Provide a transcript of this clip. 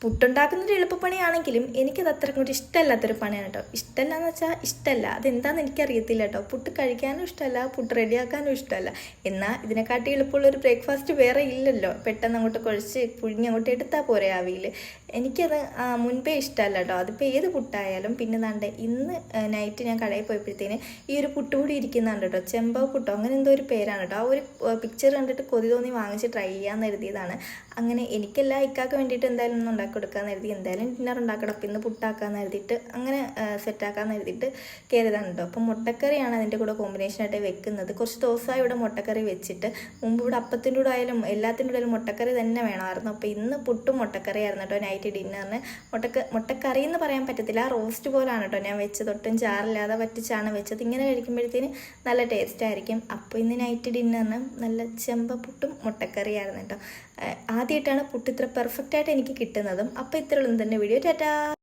പുട്ടുണ്ടാക്കുന്നൊരു എളുപ്പപ്പണിയാണെങ്കിലും എനിക്കത് അത്രയ്ക്കും കൂടി ഇഷ്ടമല്ലാത്തൊരു പണിയാണ് കേട്ടോ. ഇഷ്ടമല്ല എന്ന് വെച്ചാൽ ഇഷ്ടമല്ല, അതെന്താണെന്ന് എനിക്കറിയത്തില്ല കേട്ടോ. പുട്ട് കഴിക്കാനും ഇഷ്ടമല്ല, പുട്ട് റെഡിയാക്കാനും ഇഷ്ടമല്ല. എന്നാൽ ഇതിനെക്കാട്ടി എളുപ്പമുള്ളൊരു ബ്രേക്ക്ഫാസ്റ്റ് വേറെ ഇല്ലല്ലോ. പെട്ടെന്ന് അങ്ങോട്ട് കുഴച്ച് പുഴുങ്ങി അങ്ങോട്ട് എടുത്താൽ പോരെ ആവിയിൽ. എനിക്കത് മുൻപേ ഇഷ്ടമല്ല കേട്ടോ. അതിപ്പോൾ ഏത് പുട്ടായാലും. പിന്നെ ദാണ്ടെ ഇന്ന് നൈറ്റ് ഞാൻ കടയിൽ പോയപ്പോഴത്തേന് ഈ ഒരു പുട്ട് കൂടി ഇരിക്കുന്നുണ്ട് കേട്ടോ. ചെമ്പ പുട്ടോ അങ്ങനെ എന്തോ ഒരു പേരാണ് കേട്ടോ. ആ ഒരു പിക്ചർ കണ്ടിട്ട് കൊതി തോന്നി വാങ്ങിച്ച് ട്രൈ ചെയ്യാമെന്ന് എഴുതിയതാണ്. അങ്ങനെ എനിക്കല്ല ഇക്കാക്ക് വേണ്ടിയിട്ട് എന്തായാലും ഒന്ന് ഉണ്ടാക്കി കൊടുക്കാമെന്ന് എഴുതി. എന്തായാലും ഡിന്നർ ഉണ്ടാക്കണം, അപ്പം ഇന്ന് പുട്ടാക്കാമെന്ന് എഴുതിയിട്ട് അങ്ങനെ സെറ്റാക്കാമെന്ന് എഴുതിയിട്ട് കയറിയതാണ് കേട്ടോ. അപ്പം മുട്ടക്കറിയാണ് അതിൻ്റെ കൂടെ കോമ്പിനേഷനായിട്ട് വെക്കുന്നത്. കുറച്ച് ദിവസമായി ഇവിടെ മുട്ടക്കറി വെച്ചിട്ട്. മുമ്പ് ഇവിടെ അപ്പത്തിൻ്റെ കൂടെ ആയാലും എല്ലാത്തിൻ്റെ കൂടെ മുട്ടക്കറി തന്നെ വേണമായിരുന്നു. അപ്പോൾ ഇന്ന് പുട്ടും മുട്ടക്കറി ആയിരുന്നു കേട്ടോ നൈറ്റ് ഡിന്നറിന്. മുട്ടക്കറി എന്ന് പറയാൻ പറ്റത്തില്ല, റോസ്റ്റ് പോലാണ് കേട്ടോ ഞാൻ വെച്ചത്. ഒട്ടും ചാറില്ലാതെ വറ്റിച്ചാണ് വെച്ചത്. ഇങ്ങനെ കഴിക്കുമ്പോഴത്തേന് നല്ല ടേസ്റ്റ് ആയിരിക്കും. അപ്പോൾ ഇന്ന് നൈറ്റ് ഡിന്നറിന് നല്ല ചെമ്പ പുട്ടും മുട്ടക്കറിയായിരുന്നു കേട്ടോ. ആദ്യമായിട്ടാണ് പുട്ട് ഇത്ര പെർഫെക്റ്റായിട്ട് എനിക്ക് കിട്ടുന്നതും. അപ്പോൾ ഇത്രയുള്ളൂ തന്നെ വീഡിയോ. ടാറ്റാ.